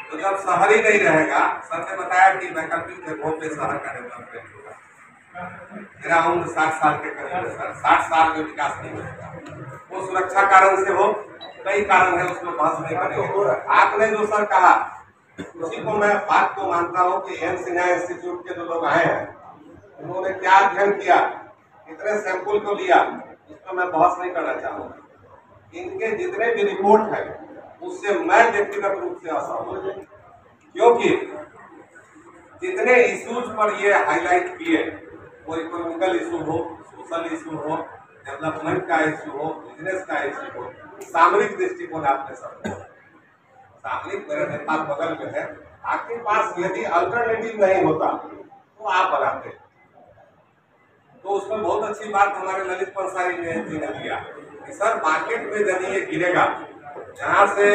तो जब शहर ही नहीं रहेगा, सर ने बताया कि वैकल्पिक जगहों पे शहर का डेवलपमेंट होगा। मेरा उम्र 60 साल के करीब है सर, 60 साल में विकास नहीं होगा। वो सुरक्षा कारण से हो, कई कारण है, उसमें बहस नहीं करेंगे। आपने जो सर कहा उसी को मैं बात को मानता हूँ कि एन सिन्हा इंस्टीट्यूट के जो लोग आए हैं उन्होंने क्या अध्ययन किया, कितने सैंपल को लिया, इस पर मैं बहस नहीं करना चाहूँगा। इनके जितने भी रिपोर्ट है उससे मैं व्यक्तिगत रूप से असहमत हूं, क्योंकि जितने इश्यूज पर ये हाईलाइट किए, वो इकोनॉमिकल इशू हो, सोशल इशू हो, डेवलपमेंट का इशू हो, बिजनेस का इशू हो, सामरिक दृष्टिकोण आपने सब सामरिक मेरा नेता बगल में है, आपके पास यदि अल्टरनेटिव नहीं होता तो आप बनाते। तो उसमें बहुत अच्छी बात हमारे ललित पंसारी जी ने दिया कि सर मार्केट में यदि ये गिरेगा, जहाँ से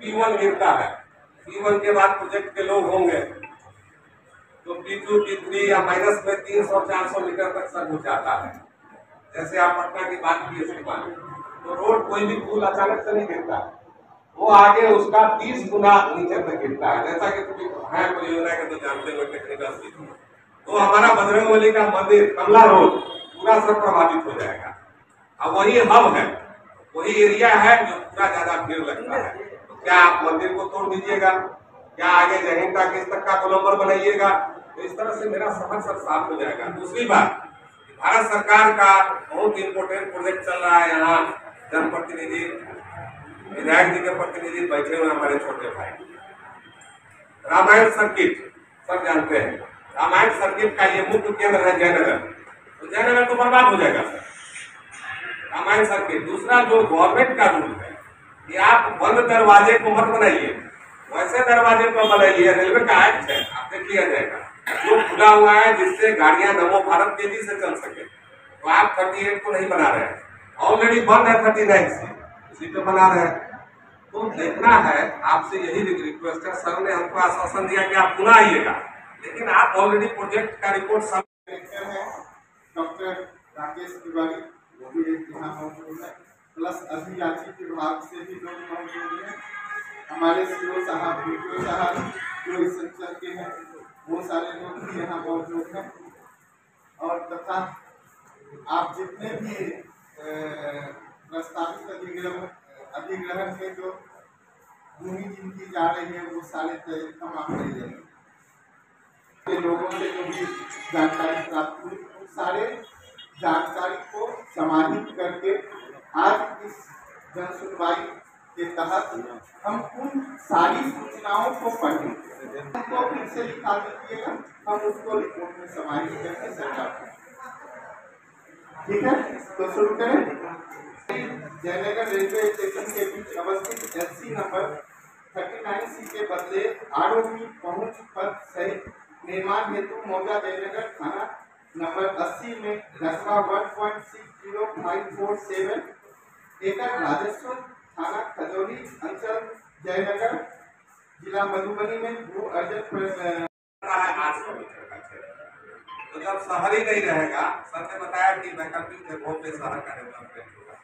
P1 गिरता है, P1 के बाद प्रोजेक्ट के लोग होंगे तो P2 P3 या माइनस में 300-400 मीटर तक सब हो जाता है। जैसे आप पटना की बात की श्रीमान, तो रोड कोई भी पुल अचानक से नहीं गिरता, वो आगे उसका 30 गुना नीचे तक गिरता है। जैसा कि है परियोजना के तो जानते हुए टेक्निकल, तो हमारा बजरंगबली का मंदिर कमला रोड पूरा सब प्रभावित हो जाएगा। अब वही हब है, वही एरिया है जो पूरा ज्यादा भीड़ लगता है। तो क्या आप मंदिर को तोड़ दीजिएगा? क्या आगे जहीन किस तक का गोलंबर बनाइएगा? तो इस तरह से मेरा समझ सब साफ हो जाएगा। दूसरी बात, भारत सरकार का बहुत इंपोर्टेंट प्रोजेक्ट चल रहा है। यहाँ जनप्रतिनिधि विधायक जी के प्रतिनिधि बैठे हुए हमारे छोटे भाई, रामायण सर्किट सब जानते हैं। रामायण सर्किट का ये मुख्य केंद्र है जयनगर, तो जयनगर तो बर्बाद हो जाएगा सर, रामायण सर्किट। दूसरा जो गवर्नमेंट का रूल है कि आप बंद दरवाजे को मत बनाइए, वैसे दरवाजे पर बनाइए। रेलवे का एक्ट है, आप देख लिया जाएगा, जो खुला हुआ है जिससे गाड़ियां नमो भारत तेजी से चल सके। तो आप 38 को नहीं बना रहे हैं, ऑलरेडी बंद है 39 से, उसी पे बना रहे हैं। तो देखना है, आपसे यही रिक्वेस्ट है। सर ने हमको आश्वासन दिया कि आप पुनः आइएगा, लेकिन आप ऑलरेडी प्रोजेक्ट का रिपोर्ट सब डॉक्टर राकेश तिवारी वो भी एक यहाँ मौजूद है, प्लस अभियांत्रिकी विभाग से भी लोग मौजूद हैं, हमारे सीओ साहब, बीडीओ साहब जो इस अंचल के हैं, वो सारे लोग भी यहाँ मौजूद हैं। और तथा आप जितने भी प्रस्तावित अधिग्रहण में जो भूमि जिनकी जा रही है वो सारे तमाम आप ले लेंगे। लोगों से जो भी जानकारी प्राप्त हुई, उन सारे जानकारी को समाहित करके आज इस जन सुनवाई के तहत हम उन सारी सूचनाओं को पढ़ेंगे, उनको फिर से लिखा दीजिएगा, हम उसको रिपोर्ट में समाहित करके सरकार को, ठीक है। तो शुरू करें। जयनगर रेलवे स्टेशन के बीच अवस्थित एलसी नंबर 39C के बदले आरोपी पहुंच पथ सहित निर्माण हेतु मौजा जयनगर थाना नंबर 80 में रकबा 1.605547 एकड़ राजस्व थाना खजौली अंचल जयनगर जिला मधुबनी में भू अर्जन तो जब शहर ही नहीं रहेगा, सर ने बताया कि वैकल्पिक जगहों पे शहर का डेवलपमेंट होगा।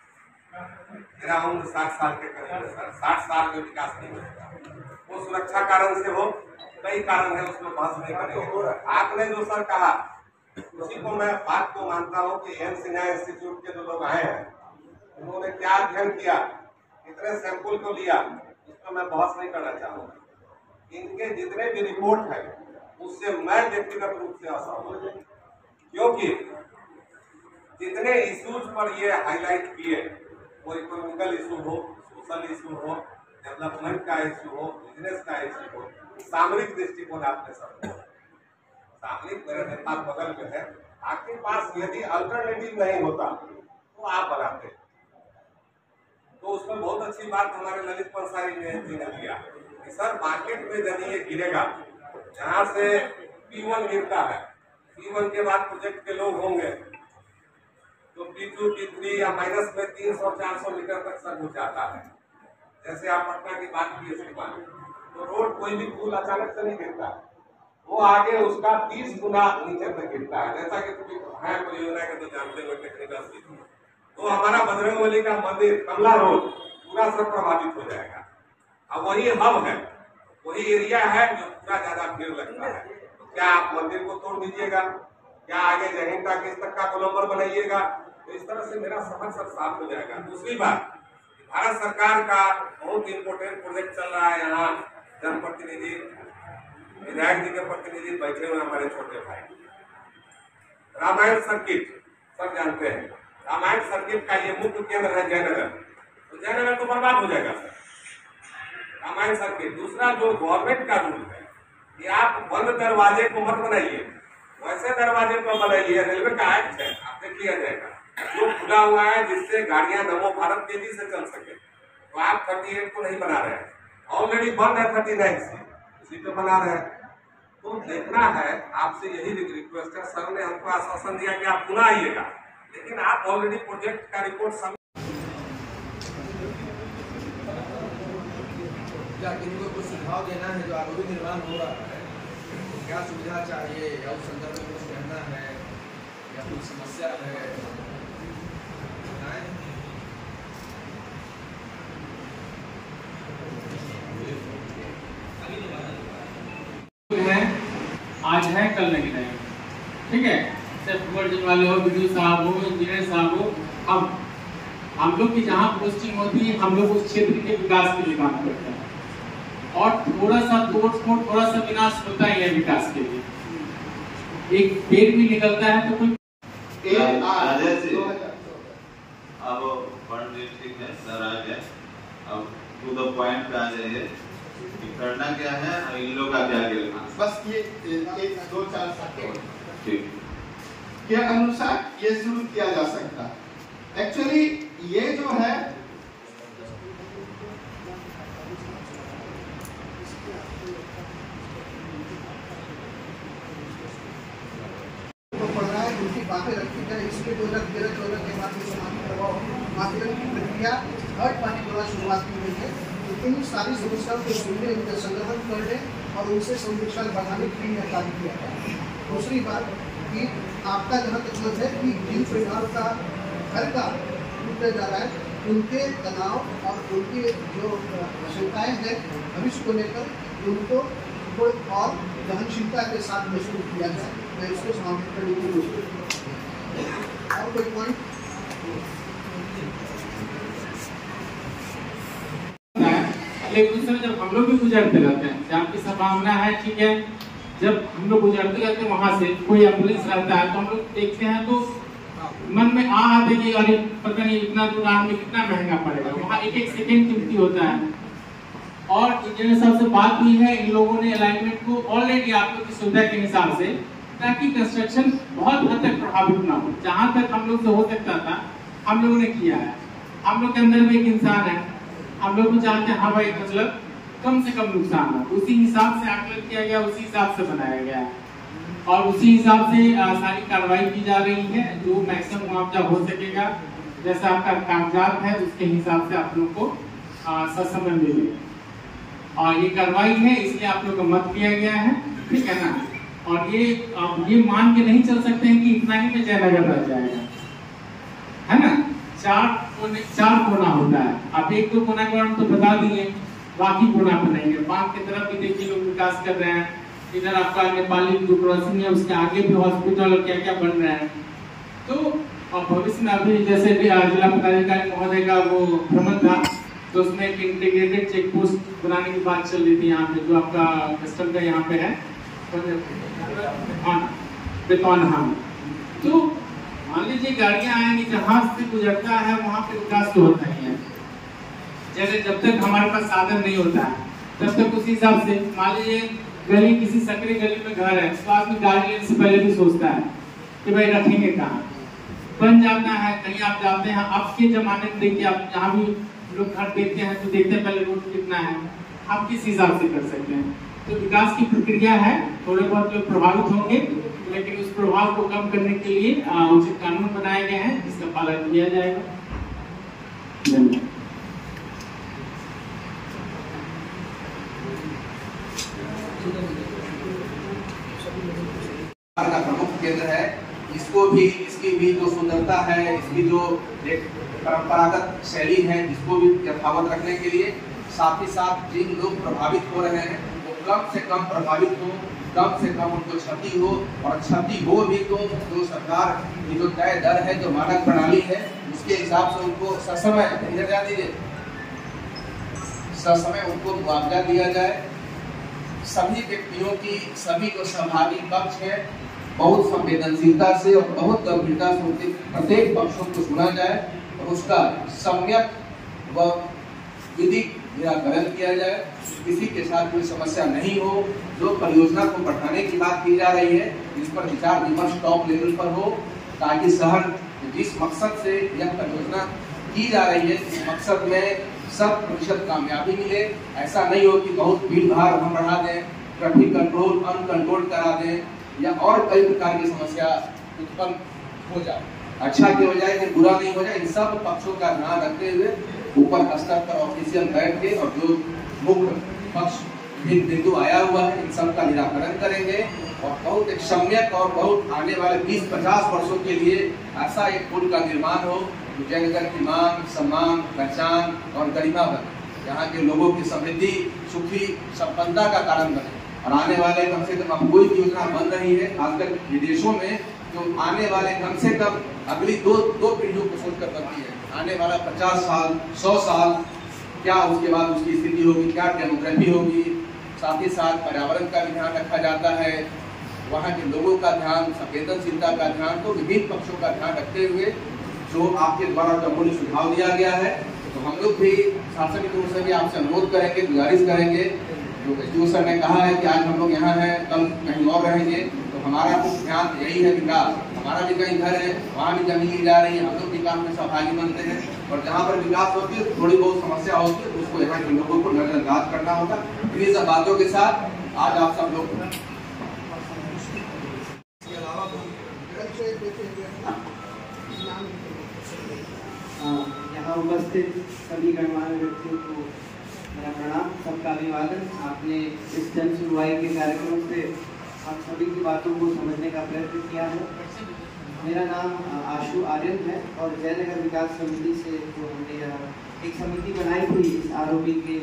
मेरा उम्र 60 साल के करीब है सर, 60 साल में विकास नहीं होगा। वो सुरक्षा कारण से हो, कई कारण है, उसमें बहस नहीं करेंगे। आपने जो सर कहा उसी को मैं बात को मानता हूँ कि एन सिन्हा इंस्टीट्यूट के जो लोग आए हैं उन्होंने क्या अध्ययन किया, कितने सैंपल को लिया, इस पर मैं बहस नहीं करना चाहूँगा। इनके जितने भी रिपोर्ट है उससे मैं व्यक्तिगत रूप से असहमत हूं, क्योंकि जितने इश्यूज पर ये हाईलाइट किए, वो इकोनॉमिकल इशू हो, सोशल इशू हो, डेवलपमेंट का इशू हो, बिजनेस का इशू हो, सामरिक दृष्टिकोण आपने सब सामरिक मेरा नेता बगल में है, आपके पास यदि अल्टरनेटिव नहीं होता तो आप बनाते। तो उसमें बहुत अच्छी बात हमारे ललित पंसारी जी ने किया कि सर मार्केट में यदि ये गिरेगा, जहाँ से P1 गिरता है, P1 के बाद प्रोजेक्ट के लोग होंगे तो P2 P3 या माइनस में 300-400 मीटर तक सब हो जाता है। जैसे आप पटना की बात की श्रीमान, तो रोड कोई भी पुल अचानक से नहीं गिरता, वो आगे उसका 30 गुना नीचे तक गिरता है। जैसा कि है परियोजना के तो जानते हुए टेक्निकल चीज, तो हमारा बजरंगबली का मंदिर कमला रोड पूरा सब प्रभावित हो जाएगा। अब वही हब है, वही एरिया है जो पूरा ज्यादा भीड़ लगता है। तो क्या आप मंदिर को तोड़ दीजिएगा? क्या आगे जहीन का किस तक का गोलंबर बनाइएगा? तो इस तरह से मेरा समझ सब साफ हो जाएगा। दूसरी बात, भारत सरकार का बहुत इंपोर्टेंट प्रोजेक्ट चल रहा है। यहाँ जनप्रतिनिधि विधायक जी के प्रतिनिधि बैठे हुए हमारे छोटे भाई, रामायण सर्किट सब जानते हैं। रामायण सर्किट का ये मुख्य केंद्र है जयनगर, तो जयनगर तो बर्बाद हो जाएगा सर, रामायण सर्किट। दूसरा जो गवर्नमेंट का रूल है कि आप बंद दरवाजे को मत बनाइए, वैसे दरवाजे को बनाइए। रेलवे का एक्ट है, आप देख लिया जाएगा, जो खुला हुआ है जिससे गाड़ियां नमो भारत तेजी से चल सके। तो आप 38 को नहीं बना रहे हैं, ऑलरेडी बंद है 39 से, उसी पे बना रहे हैं। तो देखना है, आपसे यही रिक्वेस्ट है। सर ने हमको आश्वासन दिया कि आप पुनः आइएगा, लेकिन आप ऑलरेडी प्रोजेक्ट का रिपोर्ट क्या किनको कुछ सुझाव देना है जो आरोग्य निर्माण हो रहा है, क्या सुविधा चाहिए या उस संदर्भ में कुछ कहना है या कुछ समस्या है? आज है कल नहीं रहेगा, ठीक है। सिर्फ वर्जन वाले हो, वीडियो साहब हो, इंजीनियर साहब हो, हम लोग की जहाँ पोस्टिंग होती है हम लोग उस क्षेत्र के विकास के लिए काम करते हैं, और थोड़ा सा तोड़ फोड़, थोड़ा सा विनाश होता ही है विकास के लिए। एक पेड़ भी निकलता है तो कोई अब फंड ठीक है सर, आ गया। अब टू द पॉइंट पे आ जाइए कि करना क्या है और इन लोग का क्या कहना। बस ये 1-2-4 सेकंड ठीक के अनुसार ये शुरू किया जा सकता है। एक्चुअली ये जो है पढ़ रहा है, उनकी बातें रखी जाए। इसके 2013-14 के बाद समाप्ति करवाओ, माध्यमिक की प्रक्रिया थर्ड पार्टी द्वारा शुरुआत की गई है। इन सारी समस्याओं को सुनने, उनका संग्रहण करने और उनसे संवेदनशील बढ़ाने के लिए कार्य किया है। दूसरी बात कि आपका जहाँ तक मत है कि जिन परिवार का घर का टूटने जा रहा है, उनके तनाव और उनकी जो आशंकाएँ हैं भविष्य को लेकर उनको और गहनशीलता के साथ महसूस किया जाए। मैं इसको समाप्त करने की कोशिश करूँ। और कोई पॉइंट? लेकिन उस समय जब हम लोग भी गुजरते रहते हैं, आपकी संभावना है, ठीक है, जब हम लोग गुजरते रहते हैं वहां से कोई एम्बुलेंस रहता है तो हम लोग देखते हैं तो मन में आते कि अरे पता नहीं इतना दूर आने में कितना महंगा पड़ेगा, वहाँ एक सेकंड कीमती होता है। और इंजीनियर साहब से बात हुई है, इन लोगों ने अलाइनमेंट को ऑलरेडी आप लोग की सुविधा के हिसाब से, ताकि कंस्ट्रक्शन बहुत हद तक प्रभावित ना हो। जहाँ तक हम लोग से हो सकता था हम लोगों ने किया है। हम लोग के अंदर भी एक इंसान है, हम लोग भी चाहते हैं हाँ भाई मतलब कम से कम नुकसान हो, उसी हिसाब से आकलन किया गया, उसी हिसाब से बनाया गया है और उसी हिसाब से सारी कार्रवाई की जा रही है। जो मैक्सिमम मुआवजा हो सकेगा, जैसा आपका कागजात है उसके हिसाब से आप लोग को ससमय मिले। और ये कार्रवाई है इसलिए आप लोग को मत दिया गया है, ठीक है ना। और ये मान के नहीं चल सकते हैं कि इतना ही में जयनगर रह जाएगा, है ना। 4 कोना होता है, आप 1-2 कोना के बारे में तो बता दिए, बाकी कोना बनाएंगे। बांध की तरफ भी देखिए लोग विकास कर रहे हैं, इधर आपका नेपाली जो क्रॉसिंग है उसके आगे भी हॉस्पिटल और क्या क्या बन रहे हैं। तो और भविष्य में अभी जैसे जिला पदाधिकारी महोदय का वो भ्रमण था तो उसमें एक इंटीग्रेटेड चेक पोस्ट बनाने की बात चल रही थी यहाँ पे, जो आपका कस्टम का यहाँ पे है बेतौनहा। तो मान लीजिए गाड़ियाँ आएंगी, जहाज से गुजरता है वहाँ पे विकास तो होता ही है। जैसे जब तक हमारे पास साधन नहीं होता है तब तक उसी हिसाब से मान लीजिए गली, किसी सकरी गली में घर है तो आदमी गाड़ी लेने से पहले भी सोचता है कि भाई रखेंगे कहाँ, बन जाना है कहीं आप जाते हैं। अब के जमाने में देखिए, आप जहाँ भी लोग घर देखते हैं तो देखते हैं पहले रोड कितना है, आप किस हिसाब से कर सकते हैं। तो विकास की प्रक्रिया है, थोड़े बहुत लोग प्रभावित होंगे, लेकिन उस प्रभाव को कम करने के लिए उचित कानून बनाए गए हैं जिसका पालन किया जाएगा। धन्यवाद। का प्रमुख केंद्र है, इसकी भी जो सुंदरता है, इसकी जो एक परंपरागत शैली है, इसको भी यथावत रखने के लिए साथ ही साथ जिन लोग प्रभावित हो रहे हैं वो कम से कम प्रभावित हो, कम से कम उनको क्षति हो, और क्षति हो भी तो जो सरकार की जो तय दर है, जो मानक प्रणाली है, उसके हिसाब से उनको ससमय उनको मुआवजा दिया जाए। सभी व्यक्तियों की, सभी जो सहभागी पक्ष है, बहुत संवेदनशीलता से और बहुत गंभीरता से उनके प्रत्येक पक्षों को सुना जाए और उसका सम्यक व विधिक निराकरण किया जाए। किसी के साथ कोई समस्या नहीं हो। जो परियोजना को बढ़ाने की बात की जा रही है, इस पर विचार विमर्श टॉप लेवल पर हो, ताकि शहर जिस मकसद से यह परियोजना की जा रही है, इस मकसद में 100% कामयाबी मिले। ऐसा नहीं हो कि बहुत भीड़ भाड़ हम बढ़ा दें, ट्रैफिक कंट्रोल अनकंट्रोल करा दें या और कई प्रकार की समस्या उत्पन्न हो जाए। अच्छा की हो जाए कि बुरा नहीं हो जाए, इन सब पक्षों का ध्यान रखते हुए ऊपर स्तर पर ऑफिशियल बैठ के और जो मुख्य पक्ष बिंदु आया हुआ है, इन सब का निराकरण करेंगे और बहुत एक सम्यक और बहुत आने वाले 20-50 वर्षों के लिए ऐसा एक पुल का निर्माण हो जो जयनगर की मान, सम्मान, पहचान और गरिमा बने, यहाँ के लोगों की समृद्धि, सुखी संपन्नता का कारण बने। और आने वाले कम से कम कोई भी योजना बन रही है, खासकर विदेशों में, जो आने वाले कम से कम अगली दो पीढ़ियों को सोचकर बनती है। आने वाला 50 साल, 100 साल, क्या उसके बाद उसकी स्थिति होगी, क्या डेमोग्राफी होगी। साथ ही साथ पर्यावरण का भी ध्यान रखा जाता है, वहाँ के लोगों का ध्यान, संवेदनशीलता का ध्यान, तो विभिन्न पक्षों का ध्यान रखते हुए जो आपके द्वारा अमूल्य सुझाव दिया गया है, तो हम लोग भी शासन की ओर से भी आपसे अनुरोध करेंगे, गुजारिश करेंगे। जो एसडीओ सर ने कहा है कि आज हम लोग यहाँ हैं, कल कहीं और रहेंगे, तो हमारा मुख्य ध्यान यही है विकास। हमारा भी कहीं घर है, वहाँ भी जमीन ली जा रही है, हम लोग विकास में सहभागी बनते हैं। और जहाँ पर विकास होती है, थोड़ी बहुत समस्या होती है, तो उसको यहाँ के लोगों को नजरअंदाज करना होगा। इन्हीं सब बातों के साथ आज आप सब लोग यहाँ उपस्थित सभी गणमान्य व्यक्तियों को मेरा प्रणाम, सबका अभिवादन। आपने इस जन सुनवाई के कार्यक्रम से हम सभी की बातों को समझने का प्रयत्न किया है। मेरा नाम आशु आर्यन है और जयनगर विकास समिति से जो हमने एक समिति बनाई थी इस आरोपी के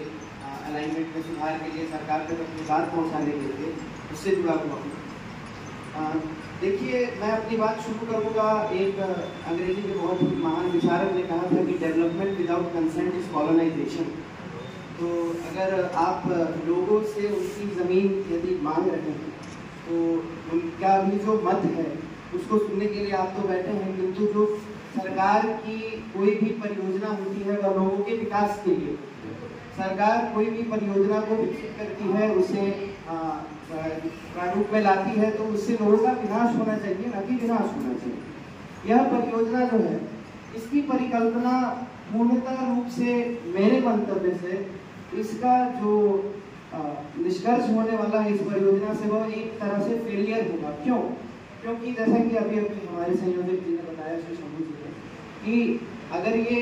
अलाइनमेंट में सुधार के लिए सरकार तक अपनी बात पहुँचाने के लिए, उससे जुड़ा हुआ हूँ। देखिए, मैं अपनी बात शुरू करूँगा। एक अंग्रेजी के बहुत ही महान विचारक ने कहा था कि development without consent is colonization. तो अगर आप लोगों से उनकी ज़मीन यदि मांग रहे हैं तो उनका भी जो मत है उसको सुनने के लिए आप तो बैठे हैं, किंतु जो सरकार की कोई भी परियोजना होती है वह लोगों के विकास के लिए, सरकार कोई भी परियोजना को विकसित करती है, उसे प्रारूप में लाती है, तो उससे लोगों का विनाश होना चाहिए, न कि विनाश होना चाहिए। यह परियोजना जो है, इसकी परिकल्पना पूर्णतः रूप से मेरे मंतव्य से इसका जो निष्कर्ष होने वाला है इस परियोजना से, वह एक तरह से फेलियर होगा। क्यों? क्योंकि जैसा कि अभी हमारे संयोजक जी ने बताया, श्री शंभू जी ने, कि अगर ये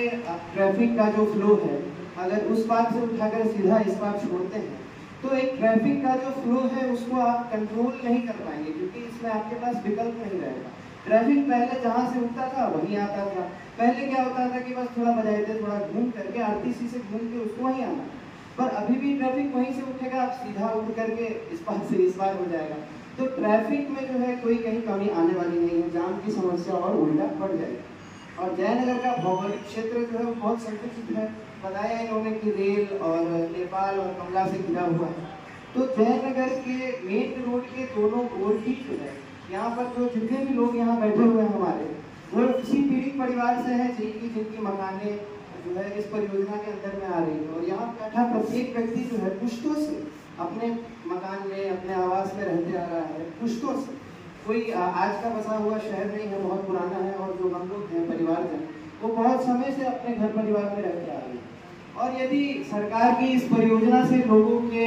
ट्रैफिक का जो फ्लो है, अगर उस बात से उठाकर सीधा इस बात छोड़ते हैं तो एक ट्रैफिक का जो फ्लो है उसको आप कंट्रोल नहीं कर पाएंगे, क्योंकि इसमें आपके पास विकल्प नहीं रहेगा। ट्रैफिक पहले जहाँ से उठता था वहीं आता था। पहले क्या होता था कि बस थोड़ा बजाते, थोड़ा घूम करके आरटीसी से घूम के उसको वहीं आना, पर अभी भी ट्रैफिक वहीं से उठेगा, आप सीधा उठ करके इस पार से इस पार हो जाएगा। तो ट्रैफिक में जो है कोई कहीं कमी आने वाली नहीं है, जाम की समस्या और उल्टा बढ़ जाएगी। और जयनगर का भौगोलिक क्षेत्र जो है वो बहुत संकुचित है, बताया इन्होंने कि रेल और नेपाल और कमला से घिरा हुआ है। तो जयनगर के मेन रोड के दोनों ओर ही जो है, यहाँ पर जो जितने भी लोग यहाँ बैठे हुए हैं हमारे, वो किसी पीड़ित परिवार से हैं जिनकी मकाने जो है इस परियोजना के अंदर में आ रही है। और यहाँ बैठा प्रत्येक व्यक्ति जो है पुश्तों से अपने मकान में, अपने आवास में रहते आ रहा है, पुश्तों से। कोई आज का बसा हुआ शहर नहीं है, बहुत पुराना है। और जो हम लोग हैं परिवारजन, वो बहुत समय से अपने घर परिवार में रहते आ रहे हैं। और यदि सरकार की इस परियोजना से लोगों के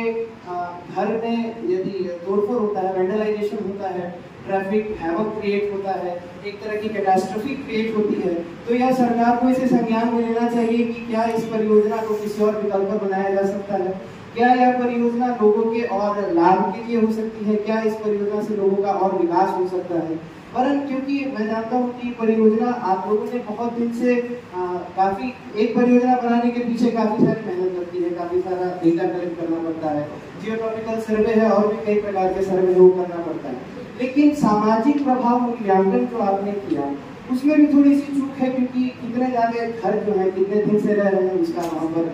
घर में यदि तोड़फोड़ होता है, वैंडलाइजेशन होता है, ट्रैफिक हैवक क्रिएट होता है, एक तरह की कैटास्ट्रोफी क्रिएट होती है, तो यह सरकार को इसे संज्ञान में लेना चाहिए कि क्या इस परियोजना को किसी और विकल्प पर बनाया जा सकता है, क्या यह परियोजना लोगों के और लाभ के लिए हो सकती है, क्या इस परियोजना से लोगों का और विकास हो सकता है। परंतु क्योंकि मैं जानता हूँ कि परियोजना आप लोगों ने बहुत दिन से काफी एक परियोजना बनाने के पीछे काफी सारी मेहनत लगती है, काफी सारा डेटा कलेक्ट करना पड़ता है, जियोटॉपिकल सर्वे है और भी कई प्रकार के सर्वे वो करना पड़ता है। लेकिन सामाजिक प्रभाव मूल्यांकन जो आपने किया उसमें भी थोड़ी सी चूक है, क्योंकि कितने ज्यादा घर जो है कितने दिन से रह रहे हैं उसका वहाँ पर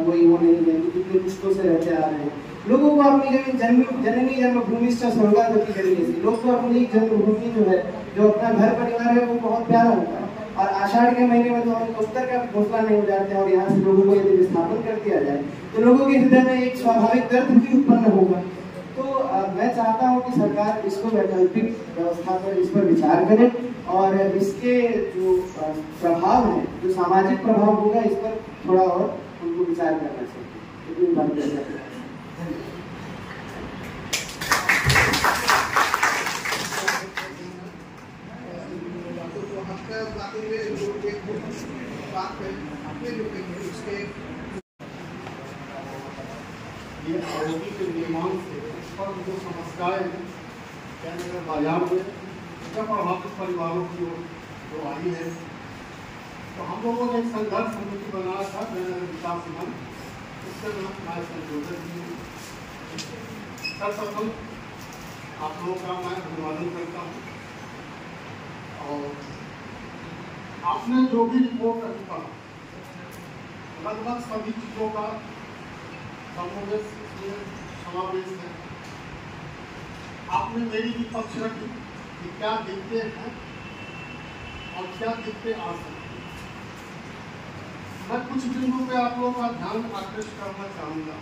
कोई वो नहीं है कि कितने पुश्तों से रहते आ रहे हैं। लोगों को अपनी जननी जन्मभूमि स्वर्गागति करिए, लोग को अपनी जन्मभूमि जो है, जो अपना घर परिवार है, वो बहुत प्यारा होता है। और आषाढ़ के महीने में तो हम उत्तर का घोषणा नहीं हो जाते हैं, और यहाँ से लोगों को यदि विस्थापन कर दिया जाए तो लोगों के हृदय में एक स्वाभाविक दर्द भी उत्पन्न होगा। तो मैं चाहता हूँ कि सरकार इसको वैकल्पिक व्यवस्था पर इस पर विचार करे और इसके जो प्रभाव है, जो सामाजिक प्रभाव होगा, इस पर थोड़ा और उनको विचार करना चाहिए। ये आरोपी के निर्माण से पर जो समस्याएं हैं बाजार में प्रभावित परिवारों की ओर जो आई है, तो हम लोगों ने एक संघर्ष समिति बनाया था जयनगर विकास मंच, उसके नाम न्याय संशोधन की। सर्वप्रथम आप लोगों का मैं अभिवादन करता हूँ। और आपने जो भी रिपोर्ट रखी पढ़ा, लगभग सभी चीज़ों का समावेश है। आपने मेरी भी पक्ष रखी कि क्या दिखते हैं और क्या दिखते आ सकते हैं। मैं कुछ बिंदु पे आप लोगों का ध्यान आकृष्ट करना चाहूँगा।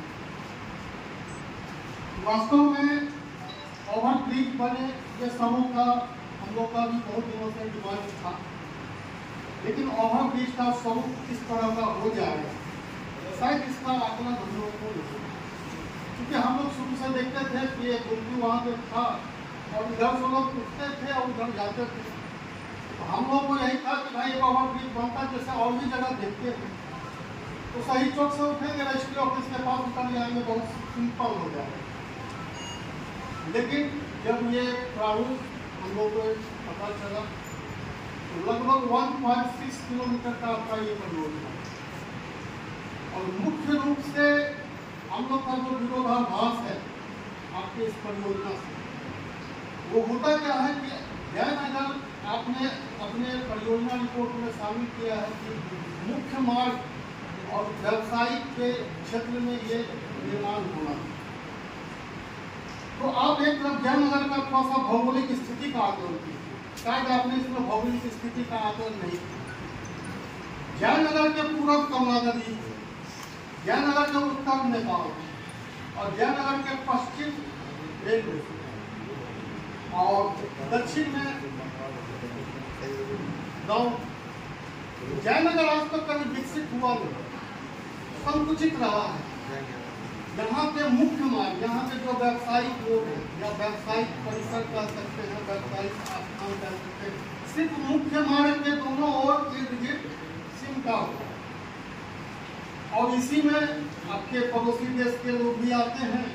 वास्तव में ओवरब्रिज बने ये समूह का हम लोग का भी बहुत दिनों से डिमांड था, लेकिन ओवरब्रिज का स्वरूप किस तरह का हो जाएगा शायद इसका आकलन हम लोगों को नहीं, क्योंकि हम लोग शुरू से देखते थे कि एक गुमटी वहाँ पे था और इधर से लोग उठते थे और उधर जाते थे। तो हम लोग को यही था कि भाई एक ओवरब्रिज बनता जैसे और भी जगह देखते थे, तो सही चौक से उठेंगे रजिस्ट्री ऑफिस के पास उतर जाएंगे, बहुत सिंपल हो जाएगा। लेकिन जब ये प्रारूप हम लोग को पता चला तो लगभग 1.6 किलोमीटर का आपका ये परियोजना, और मुख्य रूप से हम लोग का जो विरोधाभास है आपके इस परियोजना से, वो होता क्या है कि जयनगर आपने अपने परियोजना रिपोर्ट में शामिल किया है कि मुख्य मार्ग और व्यावसायिक के क्षेत्र में ये निर्माण होना। तो आप एक तरफ जयनगर का थोड़ा सा भौगोलिक स्थिति का आकलन कीजिए, शायद आपने इसमें भौगोलिक स्थिति का आकलन नहीं किया। जयनगर के पूर्व कमला नदी, जयनगर के उत्तर नेपाल और जयनगर के पश्चिम रेलवे और दक्षिण में गांव। जयनगर आज तक कभी विकसित हुआ नहीं, संकुचित रहा है। यहाँ पे मुख्य मार्ग, यहाँ पे जो व्यावसायिक लोग हैं या व्यावसायिक परिसर कह सकते हैं, व्यावसायिक स्थान कह सकते हैं, सिर्फ मुख्य मार्ग के दोनों ओर इर्द गिर्द सिमटा हुआ। और इसी में आपके पड़ोसी देश के लोग भी आते हैं,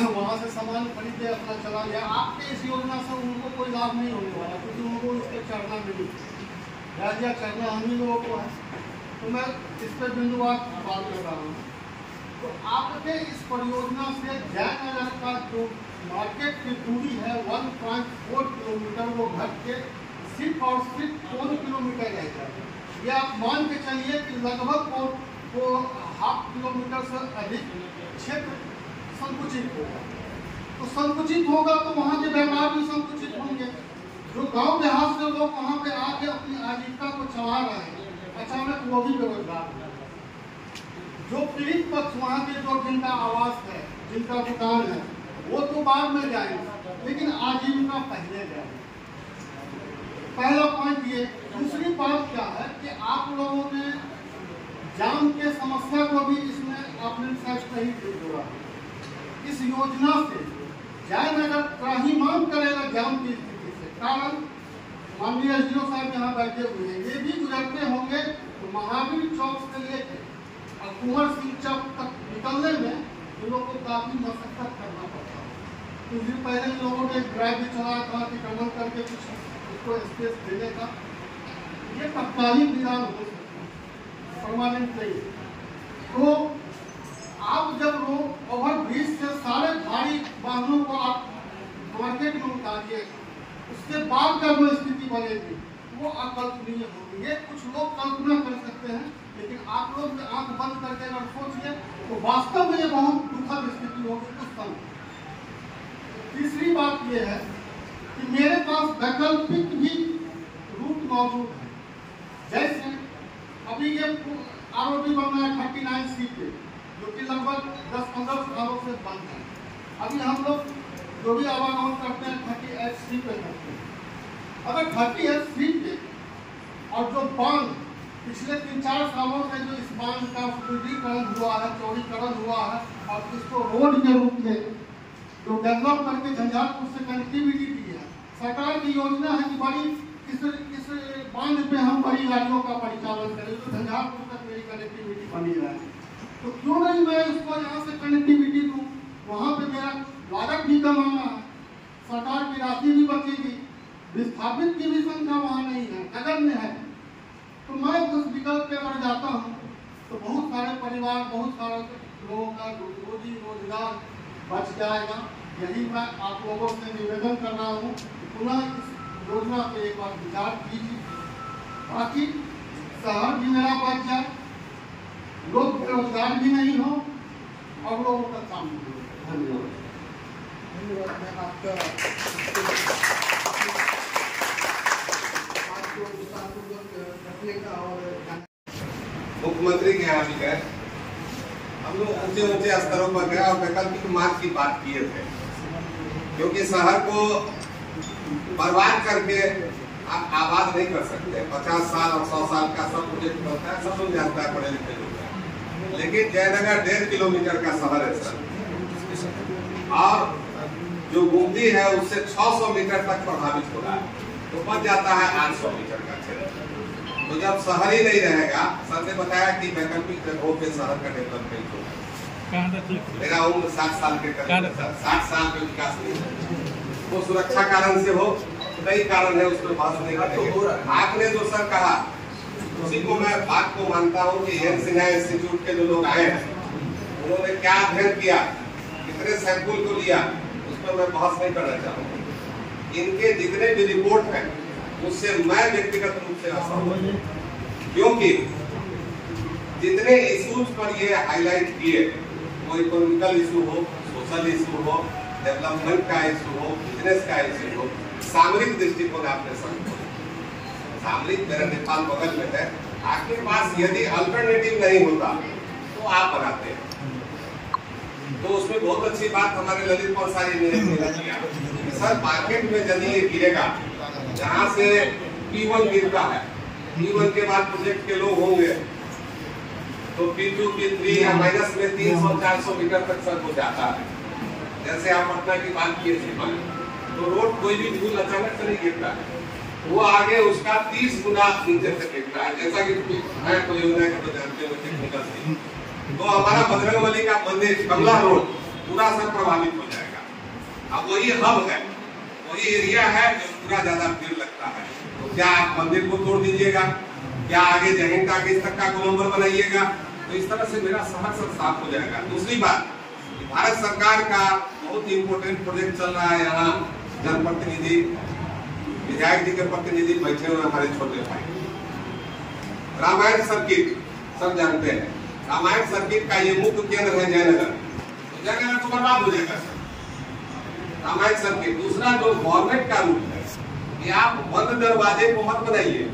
वहाँ से सामान खरीदे अपना चला गया। आपके इस योजना से उनको कोई लाभ नहीं होने वाला, क्योंकि उनको इस पर चढ़ना नहीं, राज्य चढ़ना हम ही लोगों को है। तो मैं इस पर बिंदुवार बात कर रहा हूँ। तो आपके इस परियोजना से जयनगर का जो मार्केट की दूरी है 1.4 किलोमीटर, वो घट के सिर्फ और सिर्फ 4 किलोमीटर रह जाएगा। ये आप मान के चलिए कि लगभग वो 0.5 किलोमीटर से अधिक क्षेत्र संकुचित होगा। तो संकुचित होगा तो वहाँ के व्यापार भी संकुचित होंगे। जो गांव देहात से लोग वहाँ पे आके अपनी आजीविका को चला रहे हैं, अचानक वो भी बेरोजगार हो जाएगा। जो पीड़ित पक्ष वहाँ के जो जिनका आवास है, जिनका दुकान है, वो तो बाद में जाएंगे, लेकिन आजीविका पहले गया। पहला पॉइंट ये। दूसरी बात क्या है कि आप लोगों ने जाम के समस्या को भी इसमें आपने शायद सही जोड़ा। इस योजना से जयनगर त्राहिमाम करेगा जाम की स्थिति से। कारण माननीय एसडीओ साहब यहाँ बैठे हुए हैं, ये भी गुजरते होंगे तो महावीर चौक से लेकर और कुंवर सिंह चौक तक निकलने में इन लोगों को काफी मशक्कत करना पड़ता है। कुछ दिन पहले इन लोगों ने ड्राइव भी चलाया था कि कमल करके कुछ उसको स्पेस देने का। ये तत्कालीन विधान हो सकता है, परमानेंट नहीं। तो आप जब रोड ओवरब्रिज से सारे भारी वाहनों को आप मार्केट में उतारिएगा, उसके बाद का जो स्थिति बनेगी वो अकल्पनीय होगी। ये कुछ लोग कल्पना कर सकते हैं, लेकिन आप लोग आंख बंद करके अगर सोचिए तो वास्तव में ये बहुत दुखद स्थिति होगी कुछ समय। तीसरी बात ये है कि मेरे पास वैकल्पिक भी रूट मौजूद है। जैसे अभी ये आरओबी बन रहा है 39C पे, जो कि लगभग 10-15 सालों से बंद है। अभी हम लोग जो भी आवागमन करते हैं 38C पे करते हैं। अगर 38C पे और जो बांध पिछले 3-4 सालों में जो इस बांध का सुदृढ़ीकरण हुआ है, चौड़ीकरण हुआ है और इसको रोड के रूप में जो डेवलप करके झंझारपुर से कनेक्टिविटी दी है। सरकार की योजना है कि बड़ी इस बांध पे हम बड़ी गाड़ियों का परिचालन करें, तो झंझारपुर तक मेरी कनेक्टिविटी बनी रहे। तो क्यों नहीं मैं इसको यहाँ से कनेक्टिविटी दूँ? वहाँ पे मेरा लागत भी कम आना है, सरकार की राशि भी बचेगी, विस्थापित की भी संख्या वहाँ नहीं है, नगर में है। तो मैं उस विकल्प पे अगर जाता हूँ तो बहुत सारे परिवार, बहुत सारे लोगों का रोजी रोजगार बच जाएगा। यही मैं आप लोगों से निवेदन कर रहा हूँ कि पुनः इस योजना पे एक बार विचार कीजिए, ताकि शहर भी मेरा बच जाए, लोग बेरोजगार भी नहीं हो और लोगों का काम भी हो। धन्यवाद। धन्यवाद मैम आपका रखने का। और मुख्यमंत्री के यहाँ भी गए, हम लोग ऊंचे ऊंचे स्तरों पर गए और वैकल्पिक मार्ग की बात किए थे, क्योंकि शहर को बर्बाद करके आप आबाद नहीं कर सकते। 50 साल और 100 साल का सब प्रोजेक्ट बनता है, सब लोग जानता है, पढ़े लिखे लोग हैं। लेकिन जयनगर 1.5 किलोमीटर का शहर है सर, और जो गुमती है उससे 600 मीटर तक प्रभावित हो रहा है, तो बच जाता है 800 मीटर का क्षेत्र। तो जब शहर ही नहीं रहेगा, सर ने बताया कि वैकल्पिक जगहों पे शहर का डेवलपमेंट होगा। मेरा उम्र 60 साल के करीब है, 60 साल में विकास नहीं है, वो सुरक्षा कारण से हो, कई कारण है, उसमें बात नहीं करेंगे। आपने जो सर कहा उसी को मैं बात को मानता हूँ कि एन सिन्हा इंस्टीट्यूट के जो लोग आए हैं उन्होंने क्या अध्ययन किया, कितने सैंपल को लिया, उस पर मैं बहस नहीं करना चाहूँगा। इनके जितने भी रिपोर्ट हैं उससे मैं व्यक्तिगत रूप से असहमत हूँ, क्योंकि जितने इश्यूज पर ये हाईलाइट किए, वो इकोनॉमिकल इशू हो, सोशल इशू हो, डेवलपमेंट का इशू हो, बिजनेस का इशू हो, सामरिक दृष्टिकोण आपने समझो। सामरिक मेरा नेपाल बगल में है, आपके पास यदि अल्टरनेटिव नहीं होता तो आप बनाते हैं। तो उसमें बहुत अच्छी बात हमारे ललित पंसारी ने किया, सर मार्केट में यदि ये गिरेगा, जहाँ से P1 गिरता है, P1 के बाद प्रोजेक्ट के लोग होंगे तो P2, P3 या माइनस में 300-400 मीटर तक सर हो जाता है। जैसे आप पटना की बात किए थे, तो रोड कोई भी धूल अचानक से नहीं गिरता है, वो आगे उसका 30 गुना नीचे से गिरता है। जैसा कि मैं परियोजना के तो जानते हो टेक्निकल थी, तो हमारा बजरंगबली का मंदिर कमला रोड पूरा सब प्रभावित हो जाएगा। अब वही हब है, वही एरिया है जो पूरा ज्यादा भीड़ लगता है। तो क्या आप मंदिर को तोड़ दीजिएगा? क्या आगे जहीन टाकिस तक का गोलंबर बनाइएगा? तो इस तरह से मेरा शहर सब साफ हो जाएगा। दूसरी बात, भारत सरकार का बहुत इंपोर्टेंट प्रोजेक्ट चल रहा है। यहाँ जनप्रतिनिधि, विधायक जी के प्रतिनिधि बैठे हुए हमारे छोटे भाई। रामायण सर्किट सब जानते हैं, रामायण सर्किट का ये मुख्य केंद्र है जयनगर, तो जयनगर तो बर्बाद हो जाएगा सर, रामायण सर्किट। दूसरा जो गवर्नमेंट का रूल है कि आप बंद दरवाजे को मत बनाइए,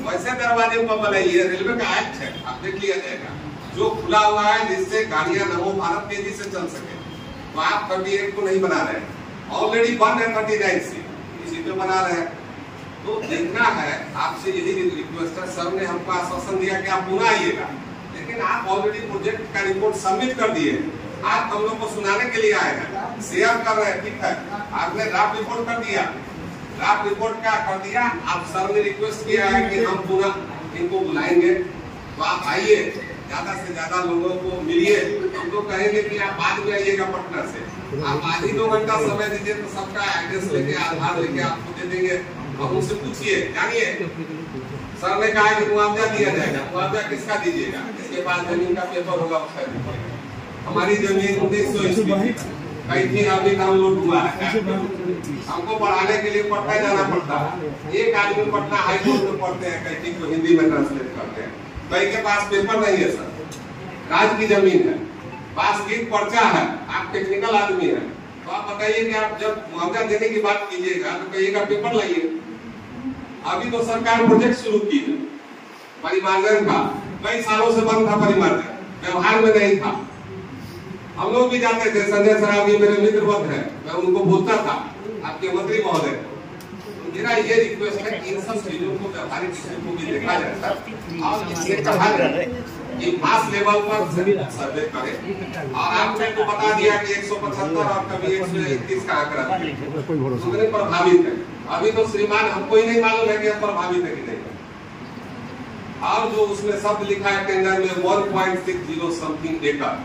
वैसे दरवाजे को बनाइए। रेलवे का एक्ट है, आप देख लिया जाएगा, जो खुला हुआ है जिससे गाड़ियां नमो भारत तेजी से चल सके, तो आप 38 को नहीं बना रहे हैं। ऑलरेडी बन है 39 सीट, इसी पे बना रहे हैं। तो देखना है, आपसे यही रिक्वेस्ट है। सर ने हमको आश्वासन दिया कि आप पुनः आइएगा, लेकिन आप ऑलरेडी प्रोजेक्ट का रिपोर्ट सबमिट कर दिए, आप हम लोग को सुनाने के लिए आए हैं, शेयर कर रहे हैं, ठीक है। आपने ड्राफ्ट रिपोर्ट कर दिया, ड्राफ्ट रिपोर्ट क्या कर दिया, आप सर ने रिक्वेस्ट किया है कि हम पुनः इनको बुलाएंगे, तो आप आइए, ज्यादा से ज्यादा लोगों को मिलिए। हम लोग कहेंगे कि आप बाद में आइएगा पटना से, आप आज ही 2 घंटा समय दीजिए तो सबका एड्रेस लेके आधार लेके आपको दे देंगे, अब उनसे पूछिए। जानिए सर ने कहा कि मुआवजा दिया जाएगा, मुआवजा किसका दीजिएगा, इसके पास जमीन का पेपर होगा उसका दीजिएगा। हमारी जमीन 1900 ईस्वी कहीं थी, अभी डाउनलोड हुआ है, हमको पढ़ाने के लिए पटना जाना पड़ता है। एक आदमी पटना हाई कोर्ट में पढ़ते हैं, कहीं को हिंदी में ट्रांसलेट करते हैं, कहीं के पास पेपर नहीं है सर, राज की जमीन है, पास की पर्चा है, आप टेक्निकल आदमी है, तो आप बताइए कि आप जब मुआवजा देने की बात कीजिएगा तो कहिएगा पेपर लाइए। अभी तो सरकार प्रोजेक्ट शुरू की है परिमार्जन का, कई सालों से बंद था परिमार्जन, व्यवहार में नहीं था। हम लोग भी जाते थे, संजय सरावगी मेरे मित्र वक्त है, मैं उनको बोलता था, आपके मंत्री महोदय को। मेरा ये रिक्वेस्ट है कि इन सब चीजों को व्यावहारिक स्थिति को भी देखा जाए और इससे कहा जाए कि मास लेवल पर सर्वे करें। और आपने तो बता दिया कि 175 और कभी 131 का आंकड़ा कितने प्रभावित है। अभी तो श्रीमान हमको ही नहीं मालूम है कि हम प्रभावित है कि नहीं। और जो उसमें शब्द लिखा है टेंडर में 1.60 समथिंग एकड़,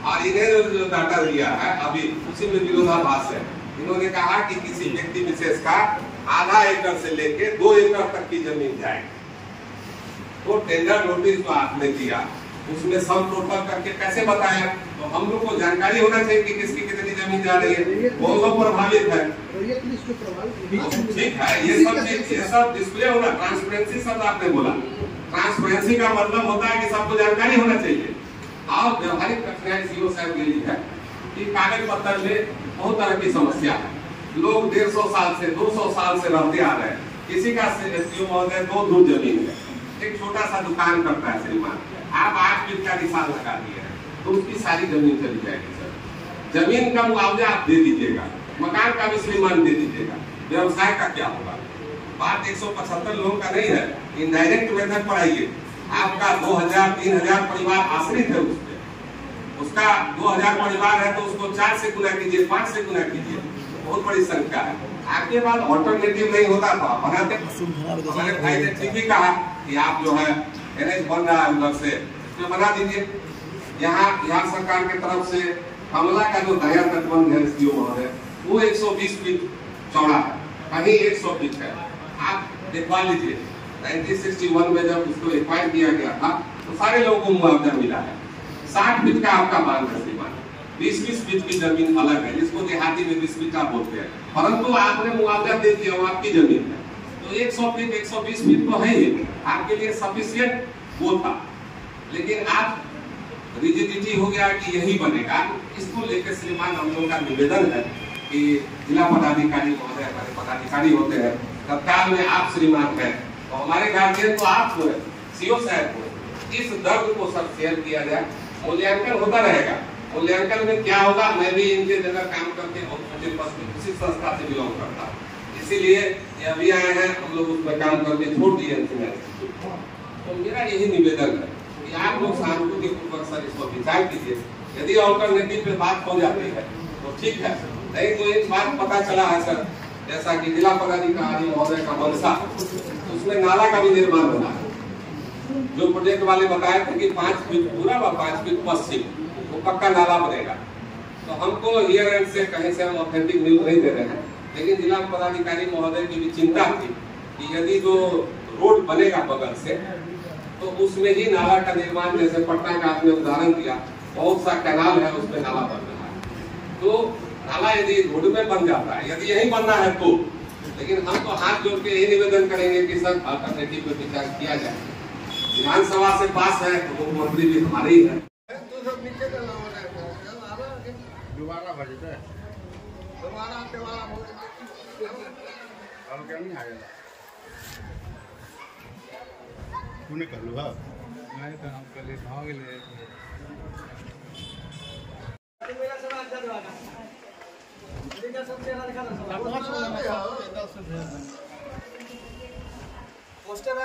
और इन्हें जो डाटा दिया है अभी उसी में विरोधाभास है। इन्होंने कहा कि किसी व्यक्ति विशेष का आधा एकड़ से लेके 2 एकड़ तक की जमीन जाए। तो टेंडर नोटिस जो आपने दिया उसमें सब टोटल करके कैसे बताया, तो हम लोग को जानकारी होना चाहिए कि किसकी कितनी जमीन जा रही है, वो लोग प्रभावित है। ठीक है, ये सब डिस्प्ले होना, ट्रांसपेरेंसी शब्द आपने बोला, ट्रांसपेरेंसी का मतलब होता है कि सबको जानकारी होना चाहिए। और व्यवहारिक कठिनाई सीओ साहब यही है कि कागज पत्र में बहुत तरह की समस्या है। लोग 150 साल से 200 साल से रहते आ रहे हैं, किसी का सीओ महोदय 2 दूर जमीन है, एक छोटा सा दुकान करता है श्रीमान, आप 8 फीट का निशान लगा दिए हैं तो उसकी सारी जमीन चली जाएगी। सर जमीन का मुआवजा आप दे दीजिएगा, मकान का भी श्रीमान दे दीजिएगा, व्यवसाय का क्या होगा। बात 175 लोगों का नहीं है, इनडायरेक्ट मेथड पर आइए। आपका 2000-3000 परिवार आश्रित है उस पे, उसका 2000 परिवार है तो उसको 4 से गुना कीजिए, 5 से गुना कीजिए, बहुत बड़ी संख्या है। आपके पास ऑल्टरनेटिव नहीं होता था, बनाते हमारे भाई ने ठीक ही कहा कि आप जो है एनएच बन रहा है उधर से तो बना दीजिए। यहाँ बिहार सरकार की तरफ से कमला का जो दया तटबंध है सीओ महोदय, वो 120 फीट चौड़ा है, कहीं 100 फीट है, आप देखवा लीजिए। 1961 में जब उसको एक्वायर किया गया था तो सारे लोगों को मुआवजा मिला है। 60 फीट का आपका बांध है श्रीमान, 20-20 फीट की जमीन अलग है, जिसको देहाती में 20 फीट बोलते हैं, परंतु आपने मुआवजा दे दिया, वो आपकी जमीन है। तो 100 फीट 120 फीट तो है ही आपके लिए सफिशिएंट वो था, लेकिन आप रिजिडिटी हो गया कि यही बनेगा। इसको लेकर श्रीमान हम लोगों का निवेदन है कि जिला पदाधिकारी महोदय हमारे पदाधिकारी होते हैं, तत्काल में आप श्रीमान हैं तो हमारे गार्जियन तो आप हो, सीओ साहब हो, इस दर्द को सब शेयर किया जाए। मूल्यांकन होता रहेगा, मूल्यांकन में क्या होगा, मैं भी इनके जगह काम करके उसी संस्था से बिलोंग करता हूँ, इसीलिए ये अभी आए हैं, हम लोग उसमें काम करके छोड़ दिए। तो मेरा यही निवेदन है कि आप लोग सहानुभूति पूर्वक सर इसको विचार कीजिए। यदि ऑल्टरनेटिव पे बात हो जाती है तो ठीक है, नहीं तो एक बात पता चला है सर, जैसा कि जिला पदाधिकारी महोदय का मंशा, उसमें नाला का भी निर्माण होना है। जो प्रोजेक्ट वाले बताए थे कि 5 फीट पूरा व 5 फीट पश्चिम वो पक्का नाला बनेगा, तो हमको हियर एंड से कहीं से हम ऑथेंटिक न्यूज नहीं दे रहे हैं, लेकिन जिला पदाधिकारी महोदय की भी चिंता थी कि यदि जो रोड बनेगा बगल से तो उसमें ही नाला का निर्माण, जैसे पटना का आपने उदाहरण दिया, बहुत सा कैनाल है उसमें नाला बन रहा है, तो नाला यदि रोड में बन जाता है, यदि यही बनना है तो, लेकिन हम तो हाथ जोड़ के यही निवेदन करेंगे कि सर अल्टरनेटिव पे विचार किया जाए। विधानसभा से पास है तो मुख्यमंत्री भी हमारे ही है। दोबारा भजते हैं, दोबारा अब क्या नहीं आएगा, तूने कर लो। मैं तो हम कल भाग ले मेरा सवाल इधर सबसे ज़्यादा दिखा दो पोस्टर